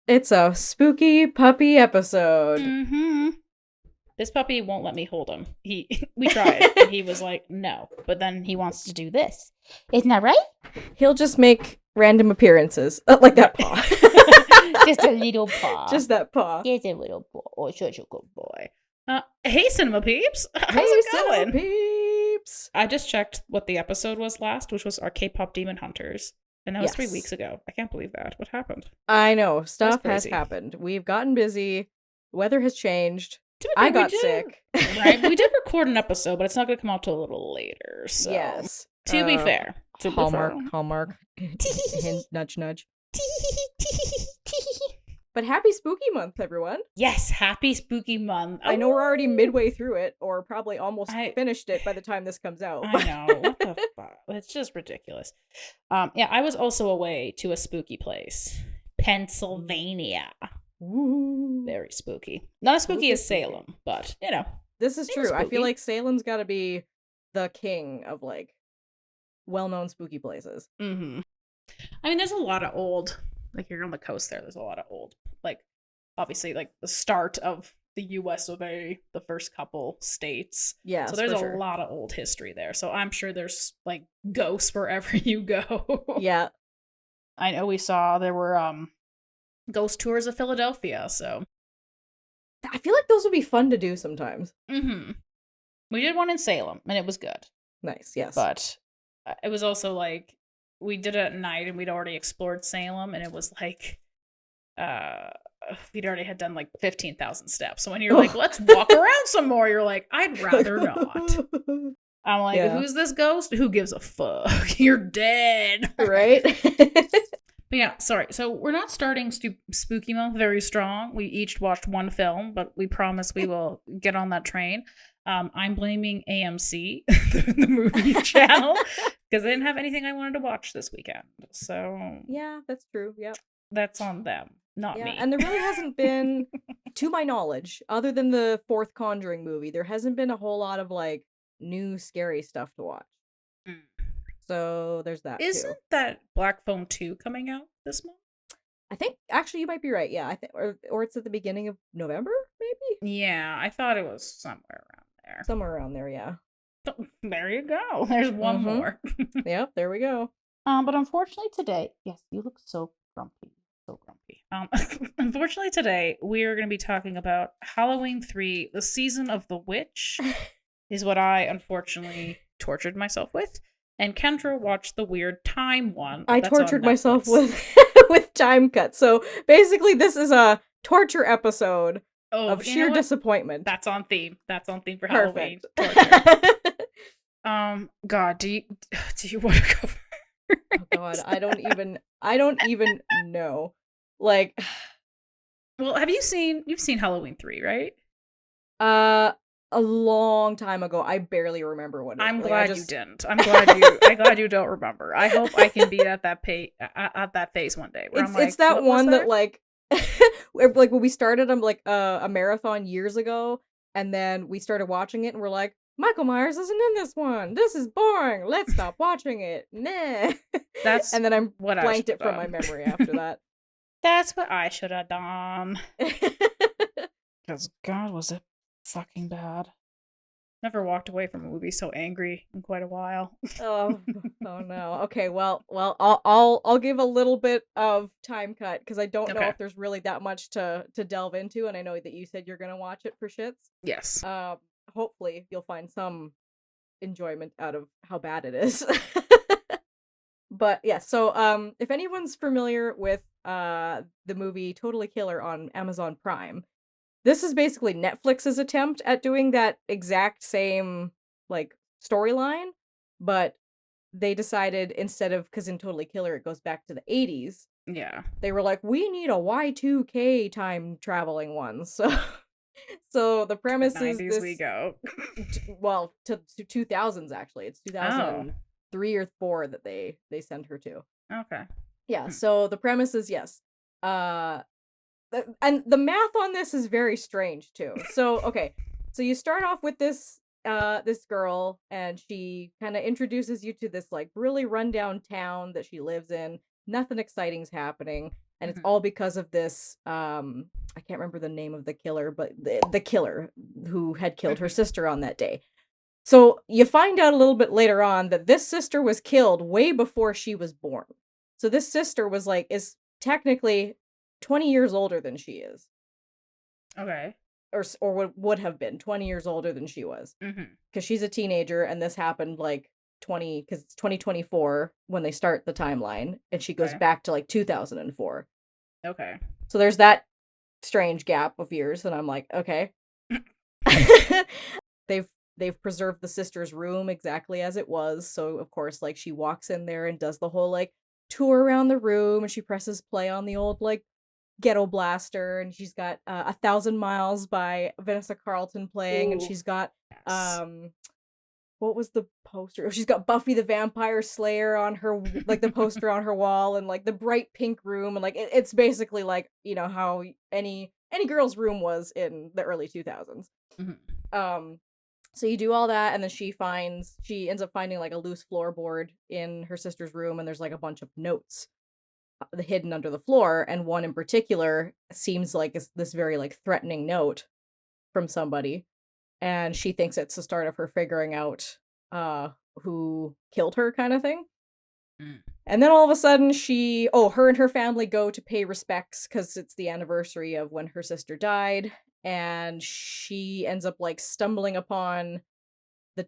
It's a spooky puppy episode. Mm-hmm. This puppy won't let me hold him. We tried, and he was like, no. But then he wants to do this. Isn't that right? He'll just make random appearances. Like that paw. Just a little paw. Just that paw. Just a little paw. Oh, such a good boy. Hey, Cinema Peeps. How's Hey, it going? Cinema Peeps. I just checked what the episode was last, which was our K-pop Demon Hunters. And that was 3 weeks ago. I can't believe that. What happened? I know. Stuff has happened. We've gotten busy. Weather has changed. I got sick. Right? We did record an episode, but it's not going to come out till a little later. So. Yes. To be fair. Hallmark. Hint, nudge, nudge. But happy spooky month, everyone. Yes, happy spooky month. I know we're already midway through it, or probably almost finished it by the time this comes out. I know. What the fuck? It's just ridiculous. Yeah, I was also away to a spooky place. Pennsylvania. Ooh. Very spooky. Not as spooky as Salem, but, you know. This is true. I feel like Salem's got to be the king of, like, well-known spooky places. Mm-hmm. I mean, there's a lot of old... Like, you're on the coast there's a lot of old, like, obviously, like, the start of the U.S. of A, the first couple states. Yeah, so there's a lot of old history there. So I'm sure there's, like, ghosts wherever you go. Yeah. I know we saw there were ghost tours of Philadelphia, so. I feel like those would be fun to do sometimes. Mm-hmm. We did one in Salem, and it was good. Nice, yes. But it was also, like, we did it at night and we'd already explored Salem, and it was like we'd already had done like 15,000 steps. So when you're like, let's walk around some more, you're like, I'd rather not. I'm like, who's this ghost? Who gives a fuck? You're dead. Right? But yeah, sorry. So we're not starting Spooky Month very strong. We each watched one film, but we promise we will get on that train. I'm blaming AMC, the movie channel, because they didn't have anything I wanted to watch this weekend. So yeah, that's true. Yep, that's on them, not me. And there really hasn't been, to my knowledge, other than the fourth Conjuring movie, there hasn't been a whole lot of like new scary stuff to watch. Mm. So there's that. Isn't that Black Phone 2 coming out this month? I think actually you might be right. Yeah, I think, or it's at the beginning of November, maybe. Yeah, I thought it was somewhere around there. Somewhere around there, yeah. There you go. There's one more. Yep, there we go. But unfortunately today, yes, you look so grumpy. So grumpy. Unfortunately today, we are going to be talking about Halloween 3, the season of the witch, is what I unfortunately tortured myself with. And Kendra watched the weird time one. I tortured myself with time cuts. So basically this is a torture episode of sheer disappointment. That's on theme. That's on theme for Halloween. God, do you want to go? Oh God, I don't even know. Like, well, you've seen Halloween 3, right? A long time ago. I barely remember what it was. I'm glad you didn't. I'm glad you don't remember. I hope I can be at that phase one day. Where it's that one that like like when we started a marathon years ago, and then we started watching it and we're like, Michael Myers isn't in this one. This is boring. Let's stop watching it. Nah. And then I blanked it from my memory after that. That's what I should have done. Because God, was it fucking bad. Never walked away from a movie so angry in quite a while. Oh no. Okay, well, I'll give a little bit of time cut because I don't know if there's really that much to delve into, and I know that you said you're gonna watch it for shits. Yes. Hopefully you'll find some enjoyment out of how bad it is. But yeah, so if anyone's familiar with the movie Totally Killer on Amazon Prime, this is basically Netflix's attempt at doing that exact same, like, storyline, but they decided instead of, because in Totally Killer it goes back to the 80s. Yeah. They were like, we need a Y2K time traveling one. So the premise is this. We go. Well, to 2000s actually. It's 2003 or 4 that they sent her to. Okay. Yeah. So the premise is yes. And the math on this is very strange too. So okay, so you start off with this girl, and she kind of introduces you to this like really rundown town that she lives in, nothing exciting's happening, and it's Mhm. all because of this I can't remember the name of the killer, but the killer who had killed her Mhm. sister on that day. So you find out a little bit later on that this sister was killed way before she was born. So this sister was like is technically 20 years older than she is, Okay. or would have been 20 years older than she was, Mhm. because she's a teenager, and this happened like 20, because it's 2024 when they start the timeline, and she goes Okay. back to like 2004. Okay. So there's that strange gap of years, and I'm like, okay. they've they've preserved the sister's room exactly as it was, so of course like she walks in there and does the whole like tour around the room, and she presses play on the old like ghetto blaster, and she's got 1,000 Miles by Vanessa Carlton playing, and Ooh. she's got Yes. um what was the poster? Oh, she's got Buffy the Vampire Slayer on her like the poster on her wall, and like the bright pink room, and like it's basically like, how any girl's room was in the early 2000s. Mhm. Um so you do all that, and then she ends up finding like a loose floorboard in her sister's room, and there's like a bunch of notes hidden under the floor, and one in particular seems like it's this very like threatening note from somebody, and she thinks it's the start of her figuring out uh who killed her, kind of thing. Mm. And then all of a sudden her and her family go to pay respects cuz it's the anniversary of when her sister died, and she ends up like stumbling upon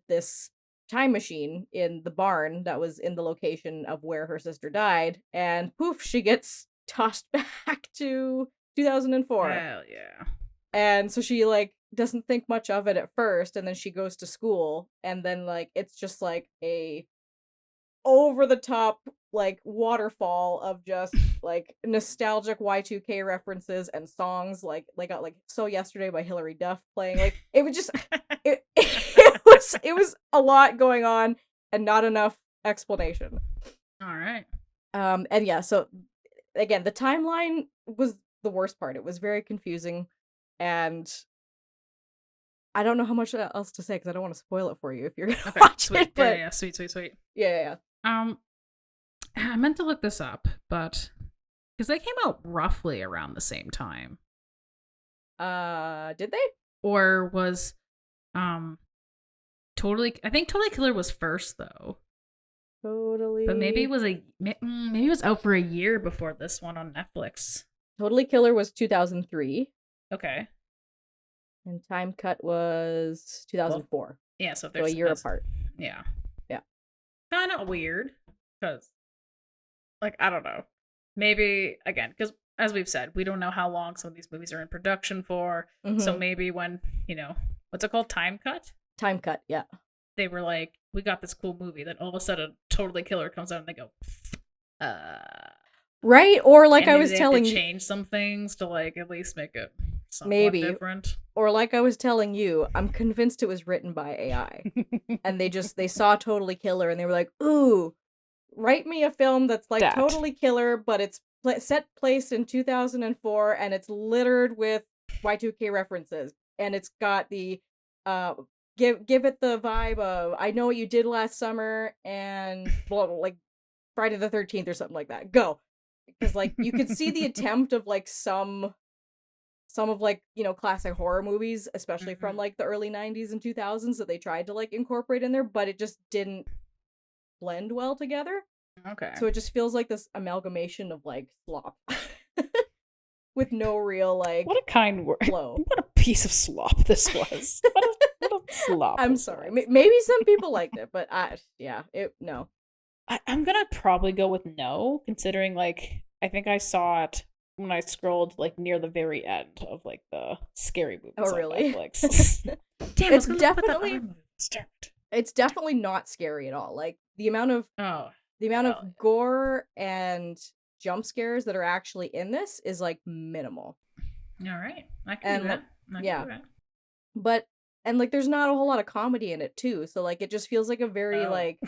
this time machine in the barn that was in the location of where her sister died, and poof, she gets tossed back to 2004. Hell yeah. And so she like doesn't think much of it at first, and then she goes to school, and then like it's just like a over the top like waterfall of just like nostalgic Y2K references and songs, like got like So Yesterday by Hilary Duff playing. Like it was just it was a lot going on and not enough explanation. All right. And yeah, so again, the timeline was the worst part. It was very confusing, and I don't know how much else to say because I don't want to spoil it for you if you're gonna Okay. watch Sweet. it. Yeah. But Yeah. Sweet. Sweet. Sweet. yeah. Um, I meant to look this up, but because they came out roughly around the same time, Did they? or was um totally? I think Totally Killer was first though, but maybe it Totally. was maybe it was out for a year before this one on Netflix. Totally Killer was 2003, Okay. and Time Cut was Well, 2004. yeah. So if So a there's year apart. yeah, Yeah. kind of weird because like I don't know, maybe again because as we've said, we don't know how long some of these movies are in production for. So Mm-hmm. maybe when what's it called, time cut, Time Cut. Yeah. they were like, we got this cool movie. Then all of a sudden, Totally Killer comes out, and they go, uh, Right. Or like and I maybe was they have to telling you, change some things to like at least make it somewhat maybe, different. or like I was telling you, I'm convinced it was written by AI, and they saw Totally Killer, and they were like, ooh, write me a film that's like That. Totally Killer, but it's set place in 2004, and it's littered with Y2K references, and it's got the uh give it the vibe of I Know What You Did Last Summer and blah, blah, like Friday the 13th or something like that. Go. Because like you could see the attempt of like some of like, classic horror movies, especially from Mhm. like the early 90s and 2000s, that they tried to like incorporate in there, but it just didn't blend well together. Okay. So it just feels like this amalgamation of like slop with no real What like a kind word. flow. What a piece of slop this was. What a slop I'm this sorry. was. Maybe some people liked it, but yeah, it no. I'm gonna probably go with no, considering like I think I saw it when I scrolled like near the very end of like the scary Oh movies on really? Netflix. Damn, I was it's gonna look at that other definitely movie. Start. it's definitely not scary at all. Like Oh, the amount hell of gore and jump scares that are actually in this is like minimal. yeah. All right, I can do And that. I can yeah, do that. but and like there's not a whole lot of comedy in it too. So like it just feels like a very Oh. like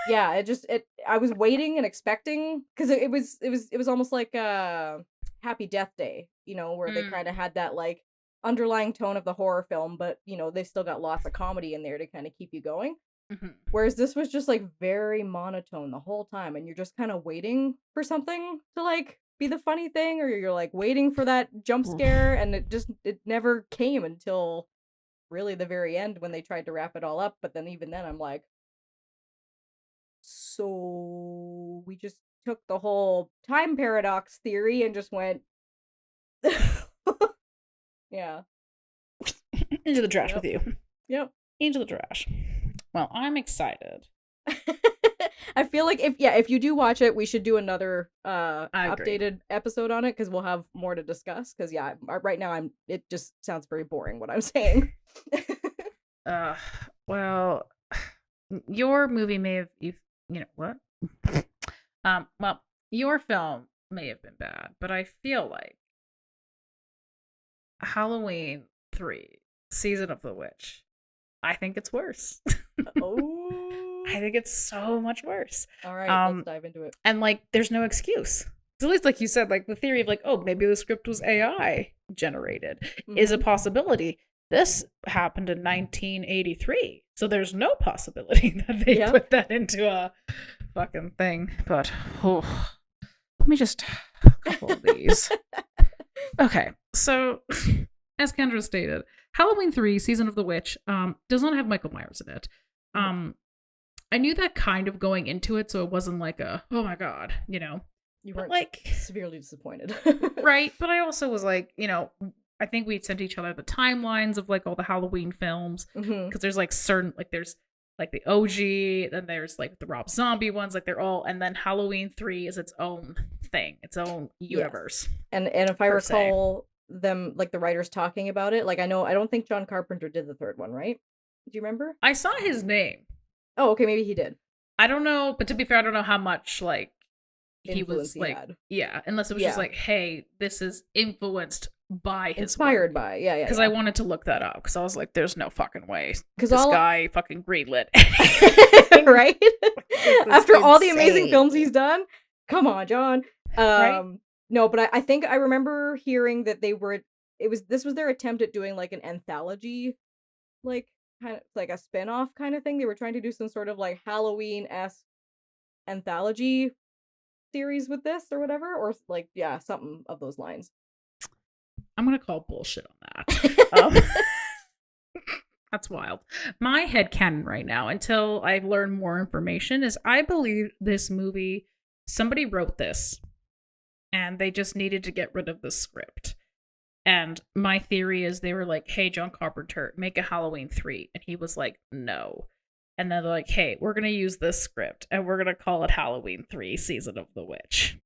yeah, it I was waiting and expecting because it was almost like Happy Death Day, where they kind of Mm. had that like underlying tone of the horror film, but they still got lots of comedy in there to kind of keep you going. Mhm. Whereas this was just like very monotone the whole time, and you're just kind of waiting for something to like be the funny thing, or you're like waiting for that jump Oof. scare, and it never came until really the very end when they tried to wrap it all up. But then even then, I'm like, so we just took the whole time paradox theory and just went, yeah, Into the trash yep, with you. yep. Into the trash. Well, I'm excited. I feel like if you do watch it, we should do another I agree. updated episode on it because we'll have more to discuss. Because yeah, right now it just sounds very boring what I'm saying. Uh, well, your movie may have you know what? Well, your film may have been bad, but I feel like Halloween 3, Season of the Witch. I think it's worse. Oh, I think it's so much worse. all right, let's dive into it. And like there's no excuse. At least like you said, like the theory of like, oh, maybe the script was AI generated is a possibility. This happened in 1983. So there's no possibility that they put that into a fucking thing. But let me just a couple of these. Okay. So as Kendra stated, Halloween 3, Season of the Witch, does not have Michael Myers in it. I knew that kind of going into it, so it wasn't like a, oh my god, you know. You weren't like severely disappointed. Right, but I also was like, you know, I think we'd sent each other the timelines of like all the Halloween films, because there's like certain, like there's like the OG, then there's like the Rob Zombie ones, like they're all, and then Halloween 3 is its own thing, its own universe. Yes. And if I recall them, like the writers talking about it, like I don't think John Carpenter did the third one, right? Do you remember? I saw his name. Oh, okay, maybe he did. I don't know, but to be fair, I don't know how much like he influence was like, yeah, unless it was just like, hey, this is influenced by his inspired work. by, yeah. Because I wanted to look that up because I was like, there's no fucking way because this guy fucking greenlit, right? After all the amazing films he's done, come on, John. Right? No, but I think I remember hearing that this was their attempt at doing like an anthology, like kind of like a spin-off kind of thing. They were trying to do some sort of like Halloween-esque anthology series with this or whatever, or like something of those lines. I'm gonna call bullshit on that. That's wild. My headcanon right now, until I learn more information, is I believe this movie, somebody wrote this and they just needed to get rid of the script. And my theory is they were like, hey, John Carpenter, make a Halloween 3. And he was like, no. And then they're like, hey, we're going to use this script and we're going to call it Halloween 3, Season of the Witch.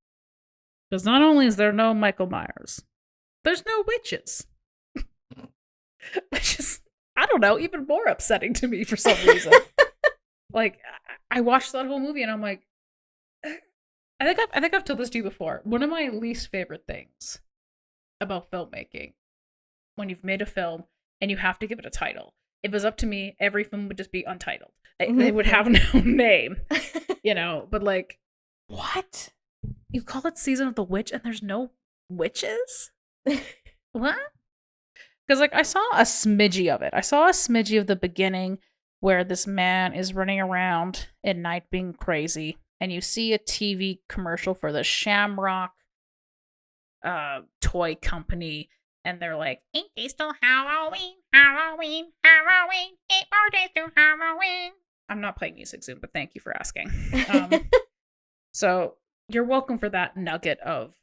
Because not only is there no Michael Myers, there's no witches. Which is, I don't know, even more upsetting to me for some reason. Like, I watched that whole movie and I'm like, I think I've told this to you before. One of my least favorite things about filmmaking, when you've made a film and you have to give it a title. If it was up to me, every film would just be untitled. They would have no name, you know. But like, what? You call it Season of the Witch and there's no witches? What? Because like I saw a smidgy of it. I saw a smidgy of the beginning where this man is running around at night being crazy, and you see a TV commercial for the Shamrock toy company, and they're like, ain't they still Halloween, Halloween, Halloween, 8 more days to Halloween. I'm not playing music soon, but thank you for asking. So you're welcome for that nugget of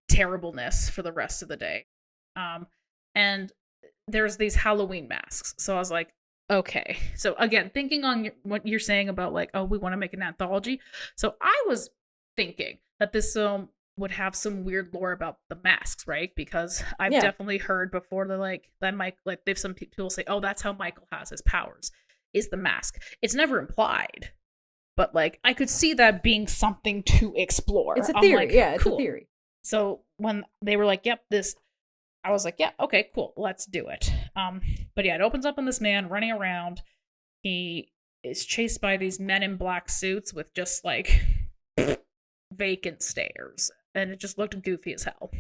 terribleness for the rest of the day. And there's these Halloween masks. So I was like, okay. So again, thinking on what you're saying about like, oh, we want to make an anthology. So I was thinking that this film would have some weird lore about the masks, right? Because I've definitely heard before that like that Mike, like they've some people say, oh, that's how Michael has his powers, is the mask. It's never implied, but like I could see that being something to explore. It's a theory, like, it's cool. a theory. So when they were like, yep, this, I was like, yeah, okay, cool, let's do it. But yeah, it opens up on this man running around. He is chased by these men in black suits with just like vacant stares, and it just looked goofy as hell.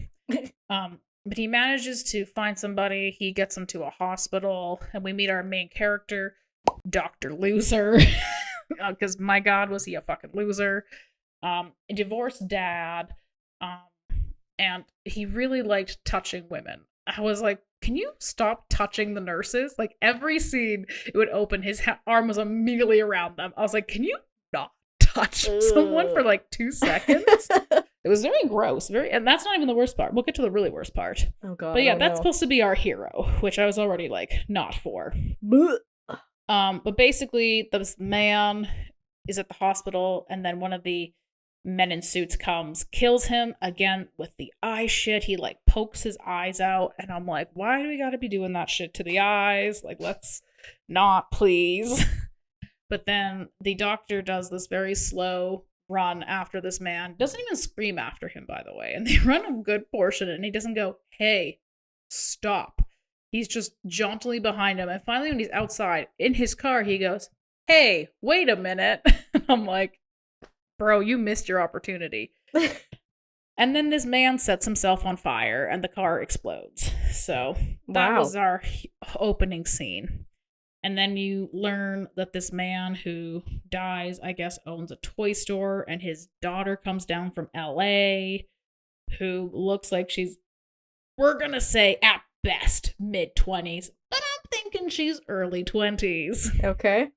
But he manages to find somebody. He gets them to a hospital, and we meet our main character, Dr. Loser. Because my God, was he a fucking loser. A divorced dad. Um, and he really liked touching women. I was like, can you stop touching the nurses? Like every scene, it would open, his arm was immediately around them. I was like, can you not touch someone for like 2 seconds? It was very gross. And that's not even the worst part. We'll get to the really worst part. Oh god. But yeah, that's supposed to be our hero, which I was already like not for. But basically, this man is at the hospital, and then one of the men in suits comes, kills him again with the eye shit. He like pokes his eyes out, and I'm like, why do we gotta be doing that shit to the eyes? Like, let's not, please. But then the doctor does this very slow run after this man. Doesn't even scream after him, by the way. And they run a good portion, and he doesn't go, hey, stop. He's just jauntily behind him. And finally, when he's outside in his car, he goes, hey, wait a minute. And I'm like, bro, you missed your opportunity. And then this man sets himself on fire and the car explodes. So that was our opening scene. And then you learn that this man who dies, I guess, owns a toy store, and his daughter comes down from LA, who looks like she's, we're going to say at best mid-20s, but I'm thinking she's early 20s. Okay.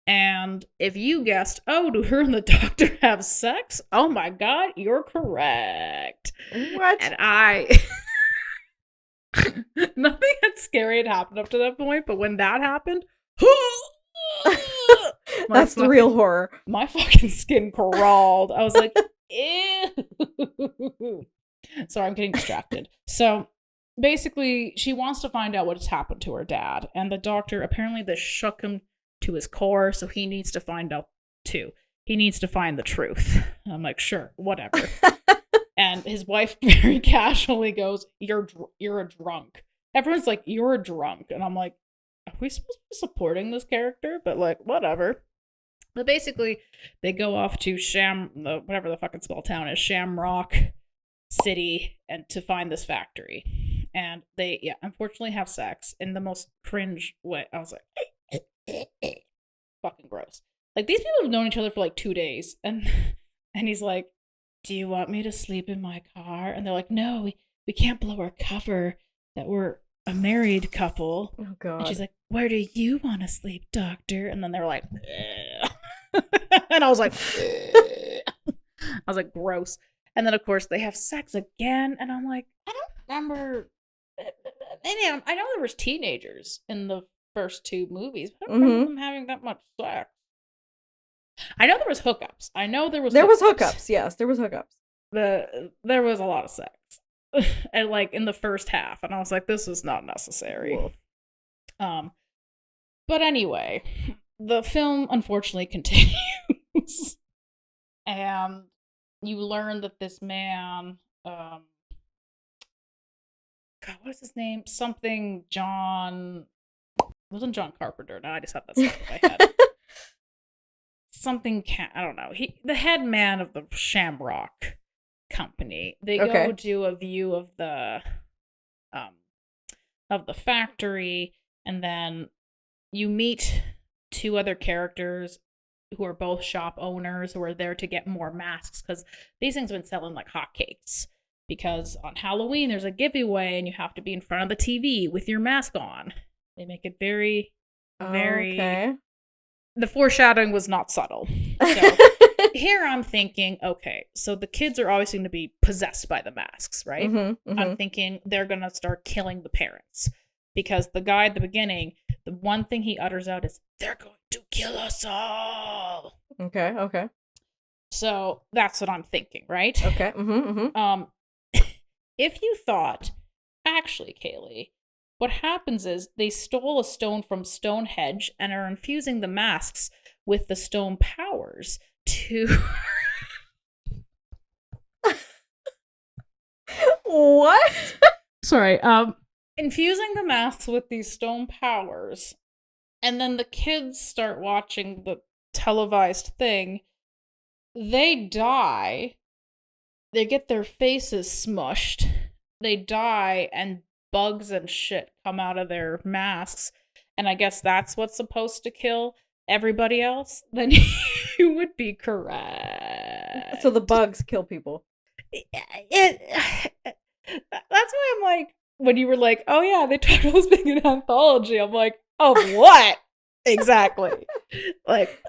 And if you guessed, oh, do her and the doctor have sex? Oh my god, you're correct. What? And nothing had scary had happened up to that point, but when that happened, that's the real horror. My fucking skin crawled. I was like, ew. Sorry, I'm getting distracted. So basically, she wants to find out what has happened to her dad, and the doctor, apparently this shook him to his core, so he needs to find out too. He needs to find the truth. I'm like, sure, whatever. And his wife very casually goes, you're a drunk. Everyone's like, you're a drunk. And I'm like, are we supposed to be supporting this character? But like, whatever. But basically, they go off to whatever the fucking small town is, Shamrock City, and to find this factory. And they, unfortunately have sex in the most cringe way. I was like, fucking gross. Like, these people have known each other for like 2 days, and he's like, do you want me to sleep in my car? And they're like, no, we can't blow our cover that we're a married couple. Oh god. And she's like, where do you want to sleep, doctor? And then they're like, and I was like, gross. And then of course they have sex again, and I'm like, I don't remember. Maybe I know there was teenagers in the first 2 movies, but I don't remember them having that much sex. I know there was hookups. There was hookups. Yes, there was hookups. There was a lot of sex, and like in the first half, and I was like, this is not necessary. Whoa. But anyway, the film unfortunately continues, and you learn that this man, God, what is his name? Something John. It wasn't John Carpenter. No, I just have that stuff in my head. Something I don't know. The head man of the Shamrock company. They go do a view of the factory, and then you meet 2 other characters who are both shop owners who are there to get more masks, because these things have been selling like hotcakes. Because on Halloween there's a giveaway and you have to be in front of the TV with your mask on. They make it very, very. Okay. The foreshadowing was not subtle. So here I'm thinking, okay, so the kids are obviously going to be possessed by the masks, right? I'm thinking they're going to start killing the parents. Because the guy at the beginning, the one thing he utters out is, they're going to kill us all. Okay. So that's what I'm thinking, right? Okay. If you thought, actually, Kaylee, what happens is they stole a stone from Stonehenge and are infusing the masks with the stone powers to... What? Sorry. Infusing the masks with these stone powers, and then the kids start watching the televised thing. They die. They get their faces smushed. They die, and bugs and shit come out of their masks, and I guess that's what's supposed to kill everybody else, then you would be correct. So the bugs kill people. That's why I'm like, when you were like, oh yeah, they talked about this being an anthology, I'm like, of what? Exactly. Like,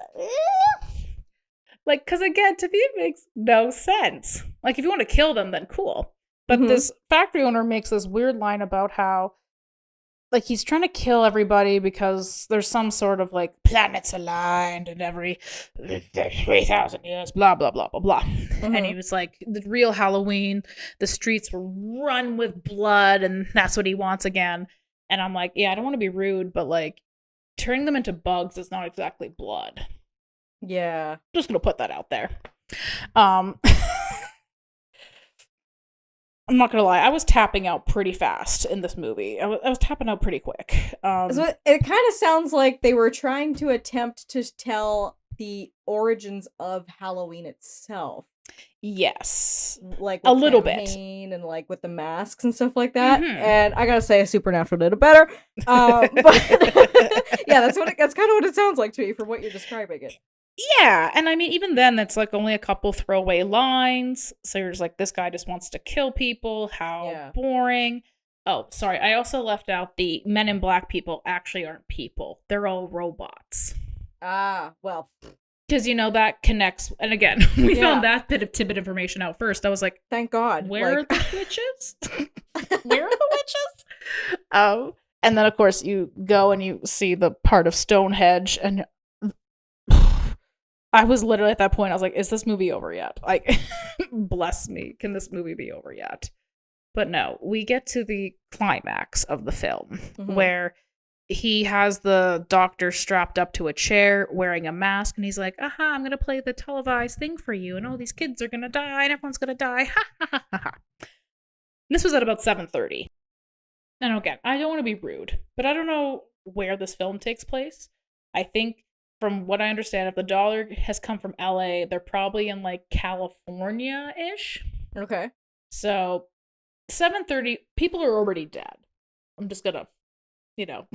like, because again, to me, it makes no sense. Like, if you want to kill them, then cool. But this factory owner makes this weird line about how, like, he's trying to kill everybody because there's some sort of, like, planets aligned and every 3,000 years, blah, blah, blah, blah, blah. And he was like, the real Halloween, the streets were run with blood, and that's what he wants again. And I'm like, yeah, I don't want to be rude, but, like, turning them into bugs is not exactly blood. Yeah. Just gonna put that out there. I'm not gonna lie, I was tapping out pretty fast in this movie. I was tapping out pretty quick. So it kind of sounds like they were trying to attempt to tell the origins of Halloween itself. Yes. Like a little bit. And like with the masks and stuff like that. And I gotta say, Supernatural did it better. But yeah, that's kind of what it sounds like to me from what you're describing it. Yeah, and I mean, even then, that's like only a couple throwaway lines. So you're just like, this guy just wants to kill people. How boring. Oh, sorry. I also left out the Men in Black people actually aren't people. They're all robots. Ah, well. Because, you know, that connects. And again, we found that bit of tidbit information out first. I was like, thank God. Where are the witches? Where are the witches? And then, of course, you go and you see the part of Stonehenge, and I was literally at that point, I was like, is this movie over yet? Like, bless me. Can this movie be over yet? But no, we get to the climax of the film where he has the doctor strapped up to a chair wearing a mask, and he's like, aha, I'm going to play the televised thing for you, and all these kids are going to die, and everyone's going to die. Ha, ha, ha, ha, ha. This was at about 7:30. And again, I don't want to be rude, but I don't know where this film takes place. I think, from what I understand, if the dollar has come from LA, they're probably in like California-ish. Okay. So 7:30, people are already dead. I'm just gonna, you know,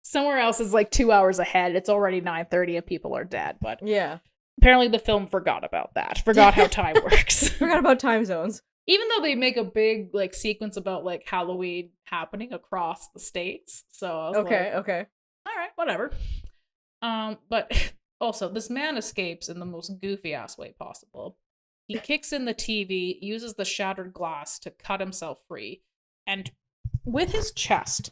somewhere else is like 2 hours ahead. It's already 9:30 and people are dead. But yeah, apparently the film forgot about that. Forgot how time works. Forgot about time zones. Even though they make a big like sequence about like Halloween happening across the states. So I was okay. All right, whatever. But also, this man escapes in the most goofy ass way possible. He kicks in the TV, uses the shattered glass to cut himself free, and with his chest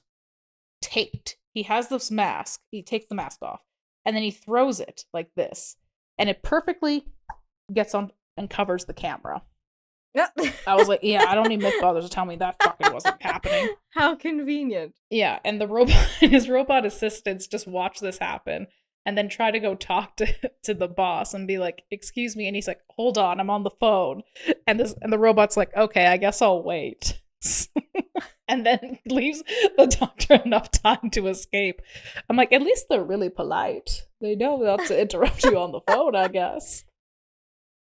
taped, he has this mask. He takes the mask off, and then he throws it like this, and it perfectly gets on and covers the camera. I was like, yeah, I don't need Myth Brothers to tell me that fucking wasn't happening. How convenient. Yeah, and his robot assistants just watch this happen and then try to go talk to the boss and be like, excuse me, and he's like, hold on, I'm on the phone. And the robot's like, okay, I guess I'll wait. And then leaves the doctor enough time to escape. I'm like, at least they're really polite. They know not to interrupt you on the phone, I guess.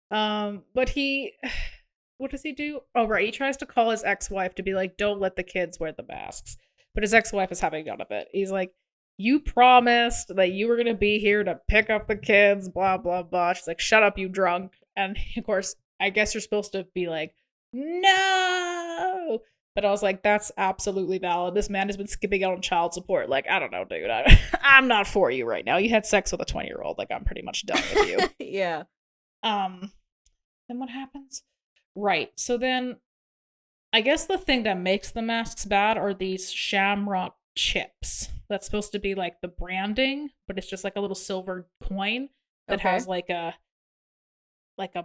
But what does he do? Oh, right. He tries to call his ex-wife to be like, don't let the kids wear the masks. But his ex-wife is having none of it. He's like, you promised that you were going to be here to pick up the kids, blah, blah, blah. She's like, shut up, you drunk. And of course, I guess you're supposed to be like, no. But I was like, that's absolutely valid. This man has been skipping out on child support. Like, I don't know, dude. I'm not for you right now. You had sex with a 20-year-old. Like, I'm pretty much done with you. Yeah. Then what happens? Right. So then I guess the thing that makes the masks bad are these shamrock chips. That's supposed to be like the branding, but it's just like a little silver coin that has like a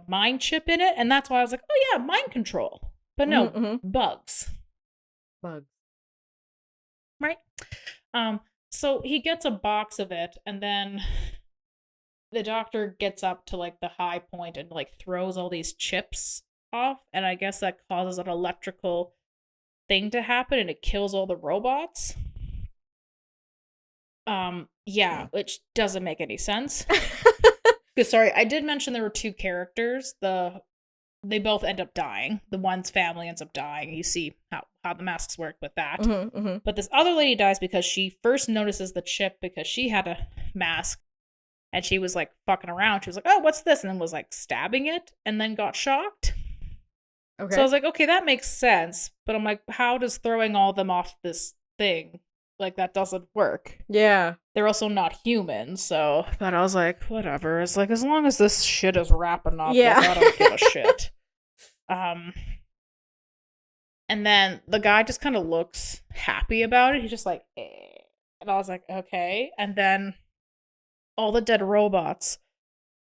mind chip in it. And that's why I was like, oh yeah, mind control. But no, bugs. Bugs. Right? So he gets a box of it, and then the doctor gets up to like the high point and like throws all these chips off, and I guess that causes an electrical thing to happen and it kills all the robots. Yeah, which doesn't make any sense. Sorry, I did mention there were two characters. They both end up dying. The one's family ends up dying. You see how the masks work with that. Mm-hmm. But this other lady dies because she first notices the chip because she had a mask and she was like fucking around. She was like, oh, what's this? And then was like stabbing it and then got shocked. Okay. So I was like, okay, that makes sense. But I'm like, how does throwing all of them off this thing, like, that doesn't work? Yeah. They're also not human, so. But I was like, whatever. It's like, as long as this shit is wrapping up, Yeah. like, I don't give a shit. And then the guy just kind of looks happy about it. He's just like, eh. And I was like, okay. And then all the dead robots,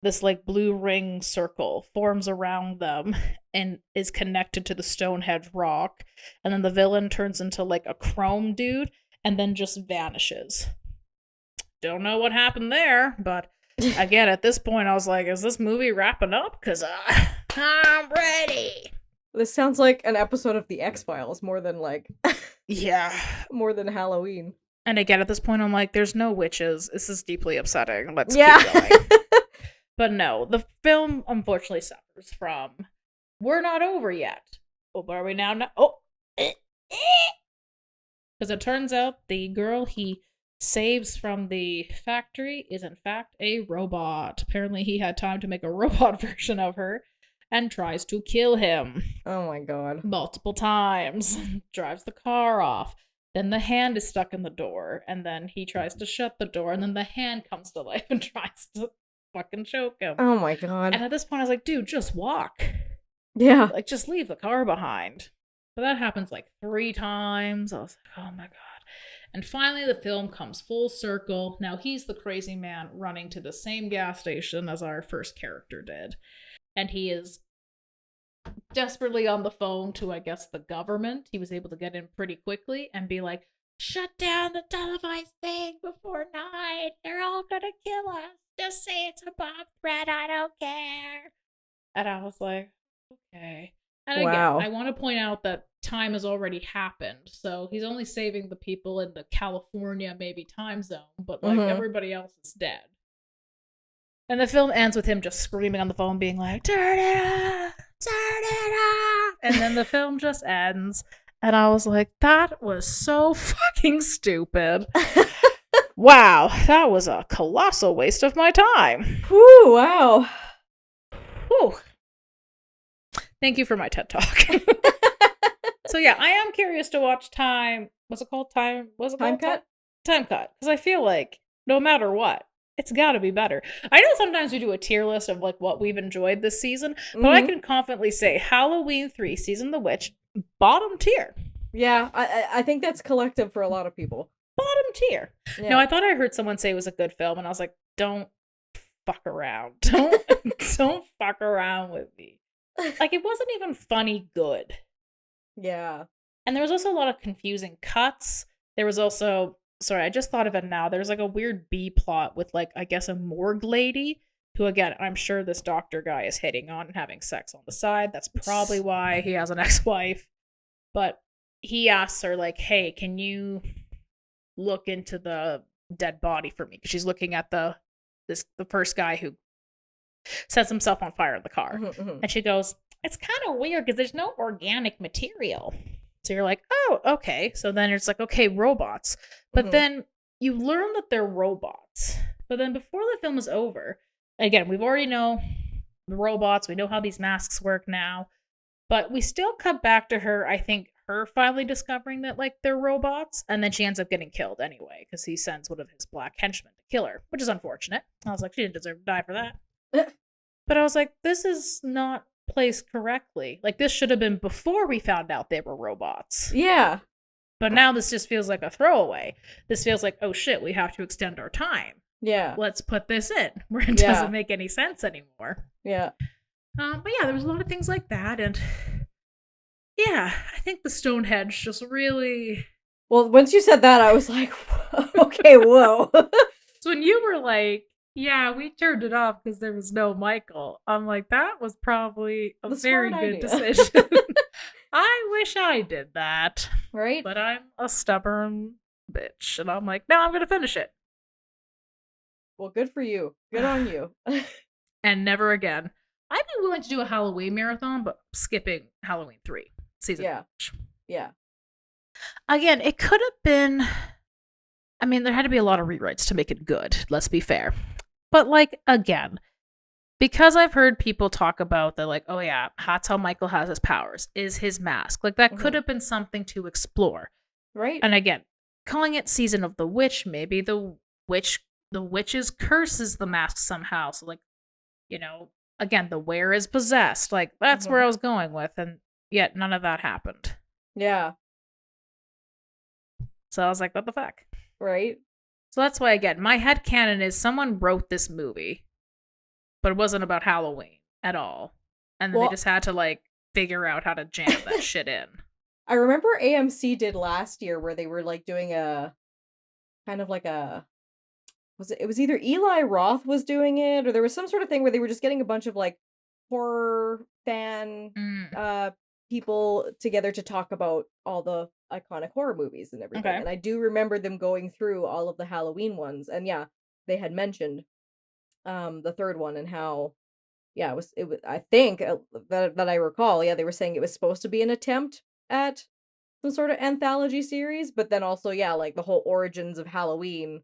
this like blue ring circle forms around them and is connected to the Stonehenge rock. And then the villain turns into like a chrome dude and then just vanishes. Don't know what happened there, but again, at this point, I was like, is this movie wrapping up? Because I'm ready. This sounds like an episode of The X-Files more than like Yeah. more than Halloween. And again, at this point, I'm like, there's no witches. This is deeply upsetting. Let's keep going. But no, the film unfortunately suffers from, we're not over yet. Oh, but are we now? Because it turns out the girl he saves from the factory is in fact a robot. Apparently he had time to make a robot version of her and tries to kill him. Oh my god. Multiple times. Drives the car off. Then the hand is stuck in the door, and then he tries to shut the door, and then the hand comes to life and tries to fucking choke him. Oh my god. And at this point I was like, dude, just walk. Yeah. Like, just leave the car behind. But that happens like 3 times. I was like, oh my god. And finally the film comes full circle. Now he's the crazy man running to the same gas station as our first character did. And he is desperately on the phone to, I guess, the government. He was able to get in pretty quickly and be like, shut down the televised thing before 9. They're all gonna kill us. Just say it's a bomb threat. I don't care. And I was like, okay. And again, Wow. I want to point out that time has already happened. So he's only saving the people in the California, maybe, time zone. But, like, everybody else is dead. And the film ends with him just screaming on the phone, being like, turn it off! Turn it off! And then the film just ends. And I was like, that was so fucking stupid. Wow, that was a colossal waste of my time. Whew, wow. Whew. Thank you for my TED Talk. So yeah, I am curious to watch Time. What's it called? Time Cut? Time Cut. Because I feel like no matter what, it's got to be better. I know sometimes we do a tier list of like what we've enjoyed this season, but I can confidently say Halloween 3 Season of the Witch, bottom tier. Yeah, I think that's collective for a lot of people. Bottom tier. Yeah. No, I thought I heard someone say it was a good film, and I was like, don't fuck around. Don't fuck around with me. Like, it wasn't even funny good. Yeah. And there was also a lot of confusing cuts. There was also, sorry, I just thought of it now. There was like a weird B plot with like, I guess, a morgue lady who, again, I'm sure this doctor guy is hitting on and having sex on the side. That's probably why he has an ex-wife. But he asks her like, hey, can you look into the dead body for me? Because she's looking at the first guy who sets himself on fire in the car. And she goes, it's kind of weird because there's no organic material. So you're like, oh, okay. So then it's like, okay, robots. But then you learn that they're robots. But then before the film is over, again, we've already know the robots. We know how these masks work now. But we still cut back to her, I think, her finally discovering that, like, they're robots. And then she ends up getting killed anyway because he sends one of his black henchmen to kill her, which is unfortunate. I was like, she didn't deserve to die for that. But I was like, this is not placed correctly. Like, this should have been before we found out they were robots. Yeah. But now this just feels like a throwaway. This feels like, oh shit, we have to extend our time. Yeah. Let's put this in where it doesn't make any sense anymore. Yeah. But yeah, there was a lot of things like that. And yeah, I think the Stonehenge just really... Well, once you said that, I was like, okay, whoa. So when you were like, yeah, we turned it off because there was no Michael, I'm like, that was probably a very good decision. I wish I did that. Right? But I'm a stubborn bitch. And I'm like, no, I'm going to finish it. Well, good for you. Good on you. And never again. I'd be willing to do a Halloween marathon, but skipping Halloween 3 season. Yeah. Yeah. Again, it could have been. I mean, there had to be a lot of rewrites to make it good. Let's be fair. But like again, because I've heard people talk about that, like, oh yeah, that's how Michael has his powers, is his mask. Like that could Mhm. have been something to explore. Right? And again, calling it Season of the Witch, maybe the witch's curse is the mask somehow. So like, again, the wearer is possessed. Like that's where Mhm. I was going with, and yet none of that happened. Yeah. So I was like, what the fuck? Right? So that's why again, my headcanon is someone wrote this movie, but it wasn't about Halloween at all. And then they Well, just had to like figure out how to jam that shit in. I remember AMC did last year where they were like doing a kind of like a it was either Eli Roth was doing it or there was some sort of thing where they were just getting a bunch of like horror fan Mm, uh people together to talk about all the iconic horror movies and everything. okay. And I do remember them going through all of the Halloween ones, and yeah, they had mentioned the third one and how yeah, it was I think that I recall, yeah, they were saying it was supposed to be an attempt at some sort of anthology series, but then also yeah, like the whole origins of Halloween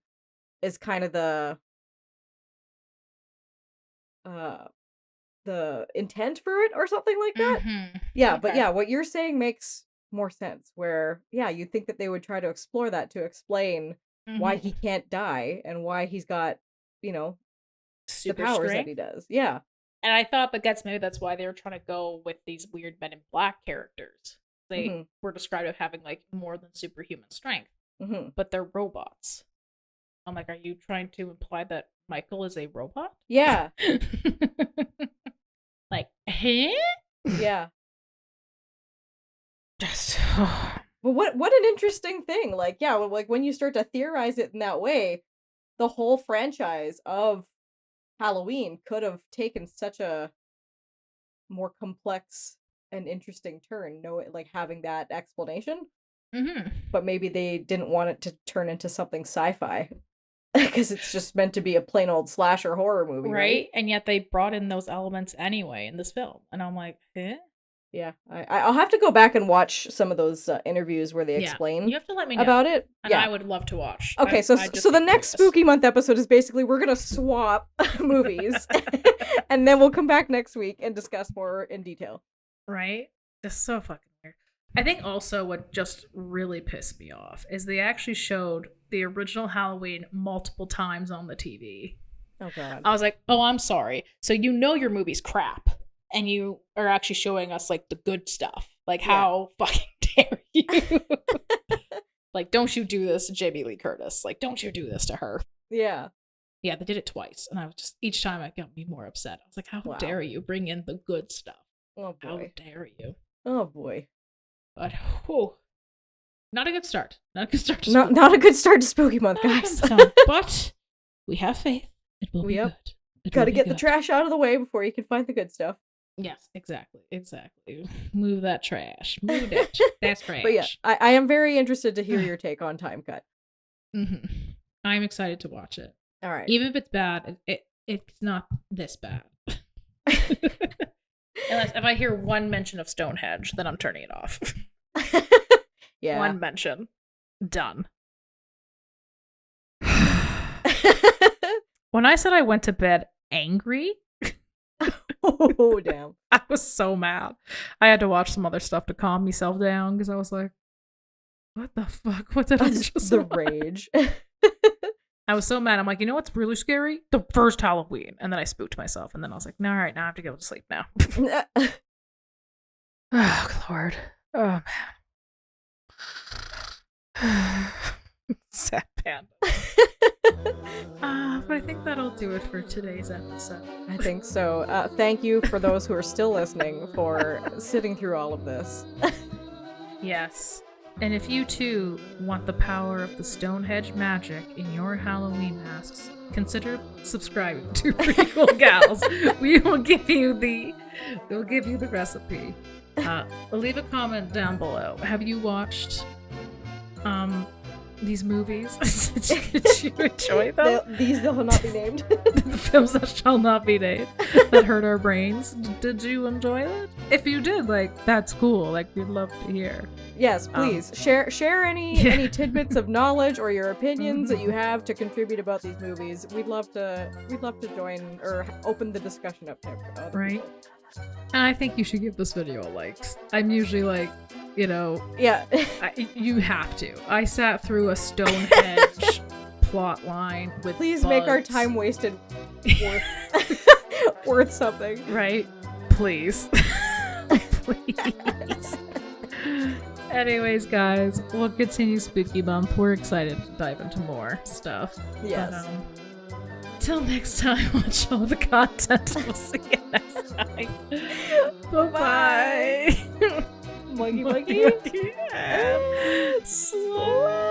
is kind of uh the intent for it or something like that. Mm-hmm. Yeah, but Okay. yeah, what you're saying makes more sense where yeah, you'd think that they would try to explore that to explain why Mm-hmm. he can't die and why he's got, you know, the Super powers that he strength. does. Yeah. And I thought, but guess maybe that's why they were trying to go with these weird Men in Black characters. They Mhm. were described as having like more than superhuman strength, Mhm. but they're robots. I'm like, are you trying to imply that Michael is a robot? Yeah. Like, huh? Yeah. Just Well, what an interesting thing. Like, yeah, well, like when you start to theorize it in that way, the whole franchise of Halloween could have taken such a more complex and interesting turn, no like having that explanation, mm-hmm. but maybe they didn't want it to turn into something sci-fi because it's just meant to be a plain old slasher horror movie, right? Right? And yet they brought in those elements anyway in this film. And I'm like, huh? Yeah, I'll have to go back and watch some of those interviews where they Yeah. explain You have to let me know. about it. And Yeah. I would love to watch. Okay, I'd just so be the next curious. spooky month episode is basically we're gonna swap movies, and then we'll come back next week and discuss more in detail. Right? That's so fucking weird. I think also what just really pissed me off is they actually showed the original Halloween multiple times on the TV. Oh god. I was like, oh, I'm sorry. So you know your movie's crap, and you are actually showing us like the good stuff. Like, Yeah. how fucking dare you? Like, don't you do this to Jamie Lee Curtis? Like, don't you do this to her? Yeah. Yeah, they did it twice, and I was just each time it got me more upset. I was like, how Wow. dare you bring in the good stuff? Oh How boy. dare you? Oh boy. But whew, not a good start. Not a good start. To Not a good start to spooky month, guys. But we have faith. It will be Yep. good. It Got to will be get the good. trash out of the way before you can find the good stuff. Yes, exactly. Move that trash. Move it. That's trash. But yeah, I am very interested to hear your take on Time Cut. Mm-hmm. I'm excited to watch it. All right. Even if it's bad, it's not this bad. Unless if I hear one mention of Stonehenge, then I'm turning it off. Yeah. One mention. Done. When I said I went to bed angry, Oh damn. I was so mad. I had to watch some other stuff to calm myself down because I was like, what the fuck? What did I just The watch? rage. I was so mad. I'm like, you know what's really scary? The first Halloween. And then I spooked myself. And then I was like, no, all right, now I have to go to sleep now. Oh, Lord. Oh, man. Sad panda. But I think that'll do it for today's episode. I think so. Thank you for those who are still listening for sitting through all of this. Yes. And if you too want the power of the Stonehenge magic in your Halloween masks, consider subscribing to Pretty Cool Gals. We'll give you the recipe. Leave a comment down below. Have you watched these movies? Did you enjoy them? These will not be named. The films that shall not be named that hurt our brains. Did you enjoy it? If you did, like, that's cool. Like, we'd love to hear. Yes, please share any tidbits of knowledge or your opinions that you have to contribute about these movies. We'd love to join or open the discussion up to other Right. people. And I think you should give this video a like. I'm usually like, you know, Yeah. You have to. I sat through a Stonehenge plot line with Please make our bugs. time wasted worth something. Right? Please. Please. Anyways, guys, we'll continue Spooky Month. We're excited to dive into more stuff. Yes. But, till next time, watch all the content. We'll see you next time. Bye-bye. Monkey monkey. Slow.